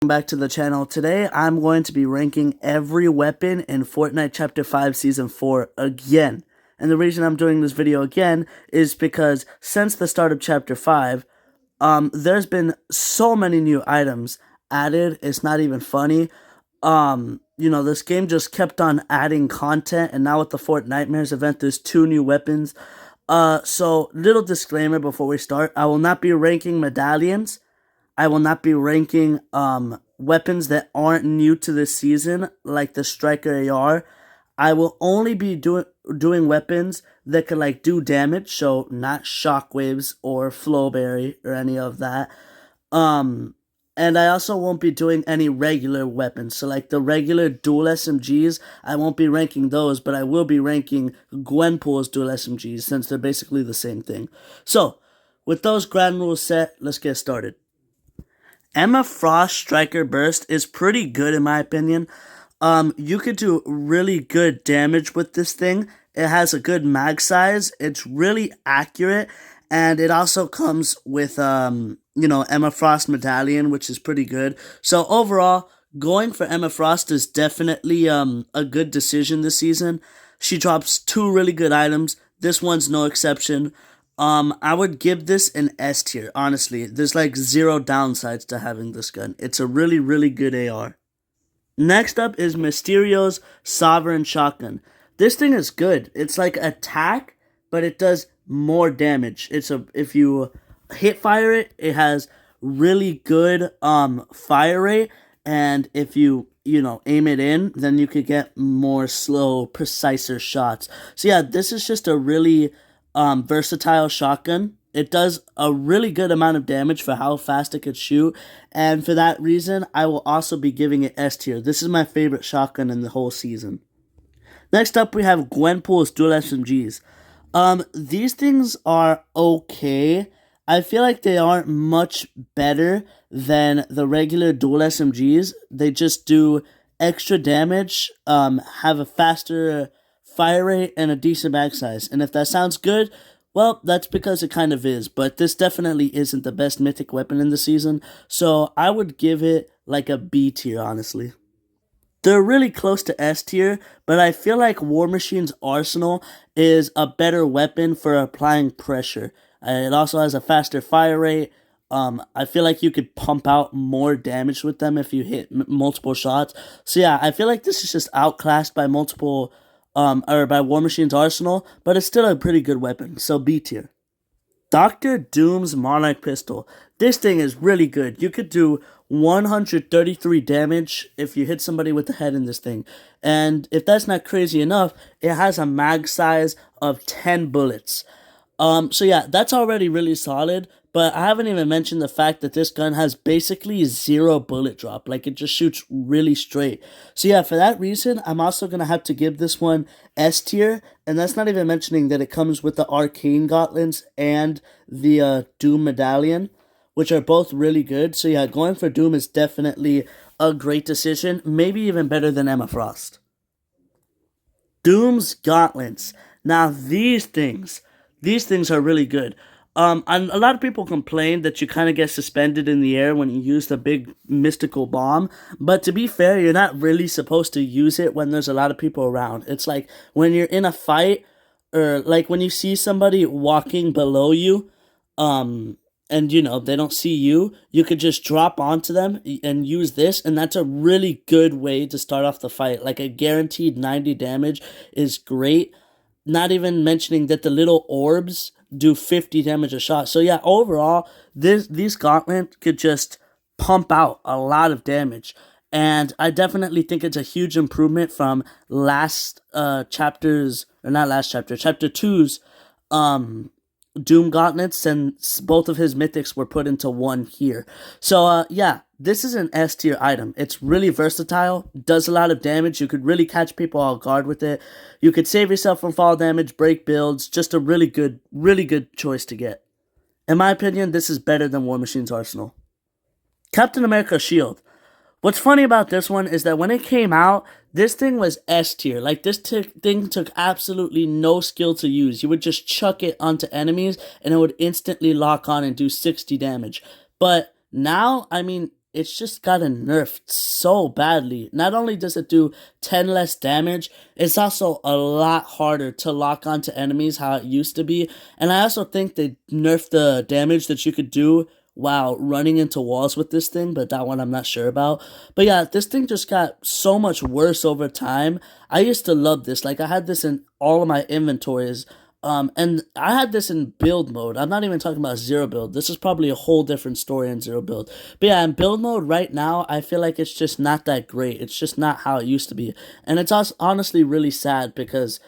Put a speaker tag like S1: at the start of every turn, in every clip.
S1: Back to the channel. Today I'm going to be ranking every weapon in Fortnite Chapter 5 Season 4 again. And the reason I'm doing this video again is because since the start of Chapter 5, there's been so many new items added. It's not even funny. This game just kept on adding content, and now with the Fort Nightmares event, there's 2 new weapons. So little disclaimer before we start. I will not be ranking medallions. I will not be ranking weapons that aren't new to this season, like the Striker AR. I will only be doing weapons that can do damage, so not shockwaves or flowberry or any of that. And I also won't be doing any regular weapons. So like the regular dual SMGs, I won't be ranking those, but I will be ranking Gwenpool's dual SMGs since they're basically the same thing. So, with those ground rules set, let's get started. Emma Frost Striker Burst is pretty good in my opinion. You could do really good damage with this thing. It has a good mag size. It's really accurate. And it also comes with, Emma Frost Medallion, which is pretty good. So overall, going for Emma Frost is definitely a good decision this season. She drops 2 really good items. This one's no exception. I would give this an S tier, honestly. There's 0 downsides to having this gun. It's a really, really good AR. Next up is Mysterio's Sovereign Shotgun. This thing is good. It's like attack, but it does more damage. If you hit fire it, it has really good fire rate, and if you aim it in, then you could get more slow, preciser shots. So yeah, this is just a really versatile shotgun. It does a really good amount of damage for how fast it could shoot, and for that reason, I will also be giving it S tier. This is my favorite shotgun in the whole season. Next up, we have Gwenpool's dual SMGs. These things are okay. I feel like they aren't much better than the regular dual SMGs. They just do extra damage, have a faster fire rate, and a decent mag size. And if that sounds good, well, that's because it kind of is. But this definitely isn't the best mythic weapon in the season. So I would give it a B tier, honestly. They're really close to S tier, but I feel like War Machine's Arsenal is a better weapon for applying pressure. It also has a faster fire rate. I feel like you could pump out more damage with them if you hit multiple shots. So yeah, I feel like this is just outclassed by by War Machine's Arsenal, but it's still a pretty good weapon, so B tier. Dr. Doom's Monarch Pistol. This thing is really good. You could do 133 damage if you hit somebody with the head in this thing. And if that's not crazy enough, it has a mag size of 10 bullets. So yeah, that's already really solid, but I haven't even mentioned the fact that this gun has basically 0 bullet drop. It just shoots really straight. So yeah, for that reason, I'm also going to have to give this one S tier, and that's not even mentioning that it comes with the Arcane Gauntlets and the Doom Medallion, which are both really good. So yeah, going for Doom is definitely a great decision, maybe even better than Emma Frost. Doom's Gauntlets. Now these things are really good. And a lot of people complain that you kind of get suspended in the air when you use the big mystical bomb. But to be fair, you're not really supposed to use it when there's a lot of people around. It's like when you're in a fight, or when you see somebody walking below you, and they don't see you, you could just drop onto them and use this, and that's a really good way to start off the fight. A guaranteed 90 damage is great. Not even mentioning that the little orbs do 50 damage a shot. So yeah, overall, these gauntlets could just pump out a lot of damage. And I definitely think it's a huge improvement from chapter 2's Doom Gauntlets, and both of his mythics were put into one here. So yeah, this is an S tier item. It's really versatile, does a lot of damage. You could really catch people off guard with it. You could save yourself from fall damage, break builds. Just a really good choice to get. In my opinion, this is better than War Machine's Arsenal. Captain America Shield. What's funny about this one is that when it came out, this thing was S tier. This thing took absolutely no skill to use. You would just chuck it onto enemies, and it would instantly lock on and do 60 damage. But now, I mean, it's just gotten nerfed so badly. Not only does it do 10 less damage, it's also a lot harder to lock onto enemies how it used to be. And I also think they nerfed the damage that you could do while running into walls with this thing, but that one I'm not sure about. But yeah, this thing just got so much worse over time. I used to love this. Like, I had this in all of my inventories. And I had this in build mode. I'm not even talking about zero build. This is probably a whole different story in zero build. But yeah, in build mode right now, I feel like it's just not that great. It's just not how it used to be. And it's honestly really sad because,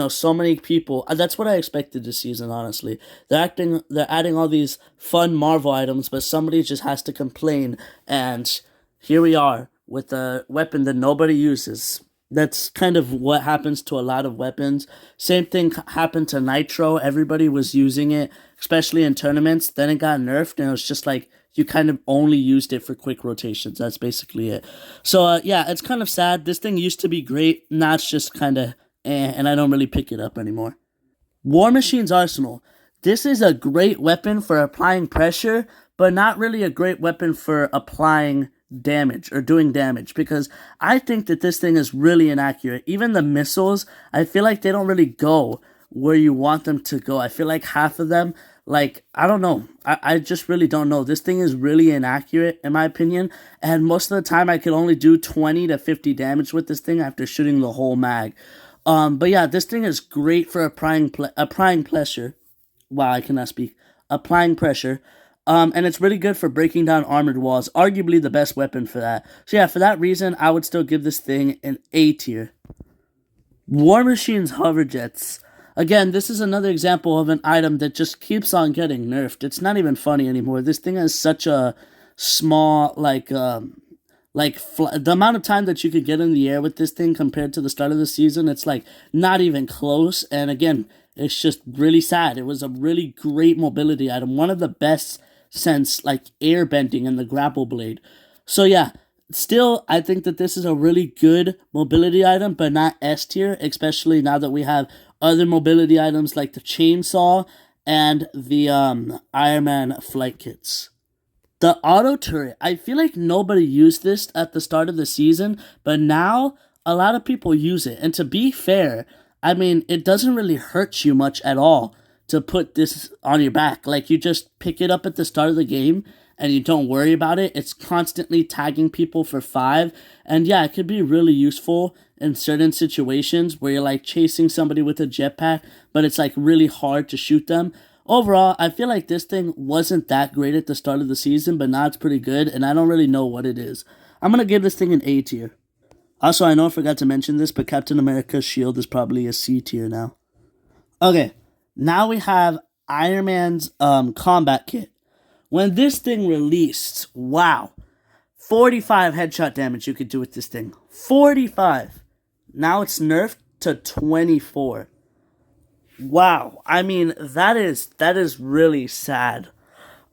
S1: so many people, that's what I expected this season, honestly. They're adding all these fun Marvel items, but somebody just has to complain. And here we are with a weapon that nobody uses. That's kind of what happens to a lot of weapons. Same thing happened to Nitro. Everybody was using it, especially in tournaments. Then it got nerfed, and it was just like you kind of only used it for quick rotations. That's basically it. So, yeah, it's kind of sad. This thing used to be great. Now it's just kind of and I don't really pick it up anymore. War Machine's Arsenal. This is a great weapon for applying pressure, but not really a great weapon for applying damage or doing damage, because I think that this thing is really inaccurate. Even the missiles, I feel like they don't really go where you want them to go. I feel like half of them, like, I don't know. I just really don't know. This thing is really inaccurate, in my opinion, and most of the time I could only do 20 to 50 damage with this thing after shooting the whole mag. But yeah, this thing is great for applying pressure. Wow, I cannot speak. Applying pressure. And it's really good for breaking down armored walls. Arguably the best weapon for that. So yeah, for that reason, I would still give this thing an A tier. War Machine's Hover Jets. Again, this is another example of an item that just keeps on getting nerfed. It's not even funny anymore. This thing has such a small, the amount of time that you could get in the air with this thing compared to the start of the season, it's like not even close. And again, it's just really sad. It was a really great mobility item, one of the best since like air bending and the grapple blade. So yeah, still I think that this is a really good mobility item, but not S tier, especially now that we have other mobility items like the chainsaw and the Iron Man flight kits. The auto turret, I feel like nobody used this at the start of the season, but now a lot of people use it. And to be fair, I mean, it doesn't really hurt you much at all to put this on your back. Like, you just pick it up at the start of the game and you don't worry about it. It's constantly tagging people for 5. And yeah, it could be really useful in certain situations where you're like chasing somebody with a jetpack, but it's like really hard to shoot them. Overall, I feel like this thing wasn't that great at the start of the season, but now it's pretty good, and I don't really know what it is. I'm going to give this thing an A tier. Also, I know I forgot to mention this, but Captain America's shield is probably a C tier now. Okay, now we have Iron Man's combat kit. When this thing released, wow, 45 headshot damage you could do with this thing. 45. Now it's nerfed to 24. Wow, I mean, that is really sad.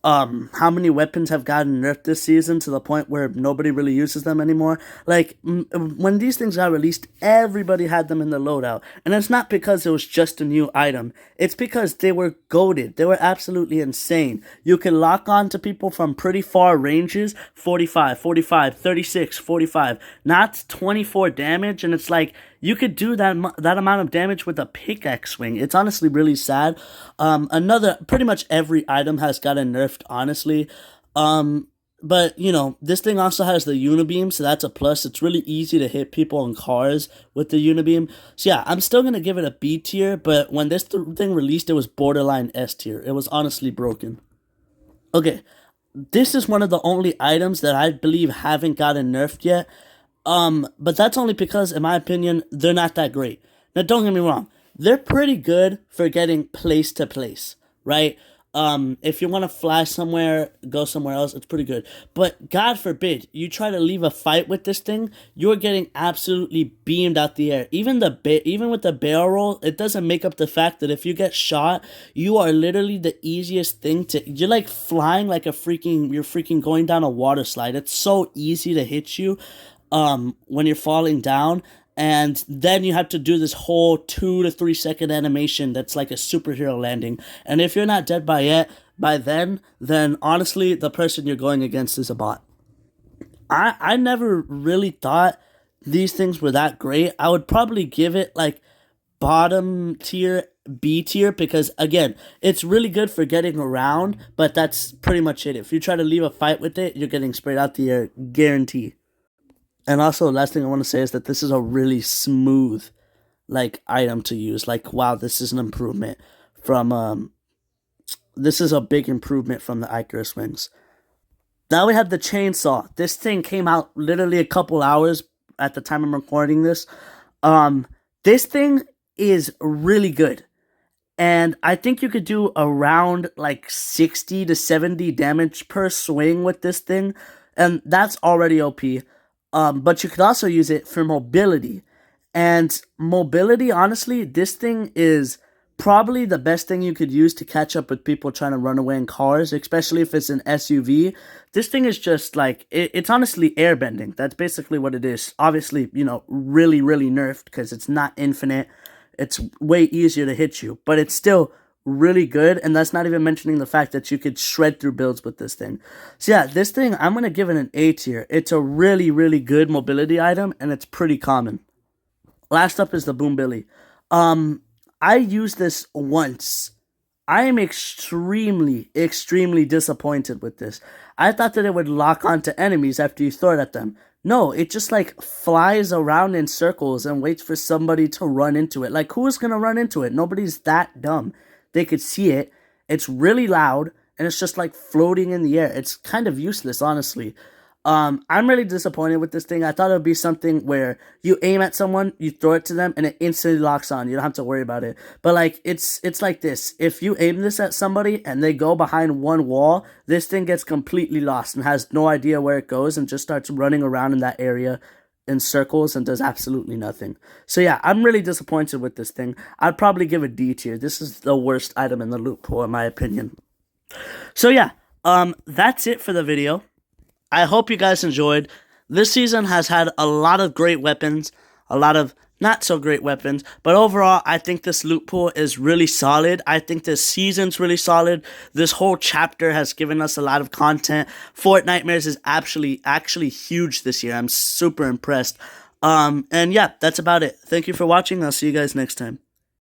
S1: How many weapons have gotten nerfed this season to the point where nobody really uses them anymore? Like, when these things got released, everybody had them in the loadout. And it's not because it was just a new item. It's because they were goated. They were absolutely insane. You could lock on to people from pretty far ranges, 45, 45, 36, 45. Not 24 damage, and it's like, you could do that amount of damage with a pickaxe swing. It's honestly really sad. Pretty much every item has gotten nerfed, honestly. But, this thing also has the unibeam, so that's a plus. It's really easy to hit people in cars with the unibeam. So yeah, I'm still going to give it a B tier, but when this thing released, it was borderline S tier. It was honestly broken. Okay, this is one of the only items that I believe haven't gotten nerfed yet. But that's only because, in my opinion, they're not that great. Now, don't get me wrong. They're pretty good for getting place to place, right? If you want to fly somewhere, go somewhere else, it's pretty good. But God forbid you try to leave a fight with this thing, you're getting absolutely beamed out the air. Even with the barrel roll, it doesn't make up the fact that if you get shot, you are literally the easiest thing you're like flying like you're freaking going down a water slide. It's so easy to hit you when you're falling down, and then you have to do this whole 2 to 3 second animation that's like a superhero landing. And if you're not dead by then honestly, the person you're going against is a bot. I never really thought these things were that great. I would probably give it like bottom tier, B tier, because again, it's really good for getting around, but that's pretty much it. If you try to leave a fight with it, you're getting sprayed out the air, guarantee. And also, last thing I want to say is that this is a really smooth like item to use. Like, wow, this is an improvement from this is a big improvement from the Icarus wings. Now we have the chainsaw. This thing came out literally a couple hours at the time I'm recording this. Um, this thing is really good. And I think you could do around like 60 to 70 damage per swing with this thing. And that's already OP. But you could also use it for mobility. And mobility, honestly, this thing is probably the best thing you could use to catch up with people trying to run away in cars, especially if it's an SUV. This thing is just like, it's honestly airbending. That's basically what it is. Obviously, really, really nerfed because it's not infinite. It's way easier to hit you, but it's still really good. And that's not even mentioning the fact that you could shred through builds with this thing. So yeah, this thing, I'm going to give it an A tier. It's a really, really good mobility item, and it's pretty common. Last up is the Boom Billy. I used this once. I am extremely, extremely disappointed with this. I thought that it would lock onto enemies after you throw it at them. No, it just like flies around in circles and waits for somebody to run into it. Like, who is gonna run into it? Nobody's that dumb. They could see it. It's really loud, and it's just like floating in the air. It's kind of useless, honestly. I'm really disappointed with this thing. I thought it would be something where you aim at someone, you throw it to them, and it instantly locks on. You don't have to worry about it. But like it's like this. If you aim this at somebody and they go behind one wall, this thing gets completely lost and has no idea where it goes and just starts running around in that area in circles and does absolutely nothing. So yeah, I'm really disappointed with this thing. I'd probably give it D tier. This is the worst item in the loot pool in my opinion. So yeah, that's it for the video. I hope you guys enjoyed. This season has had a lot of great weapons, a lot of not so great weapons, but overall, I think this loot pool is really solid. I think this season's really solid. This whole chapter has given us a lot of content. Fortnitemares is actually huge this year. I'm super impressed. And yeah, that's about it. Thank you for watching. I'll see you guys next time.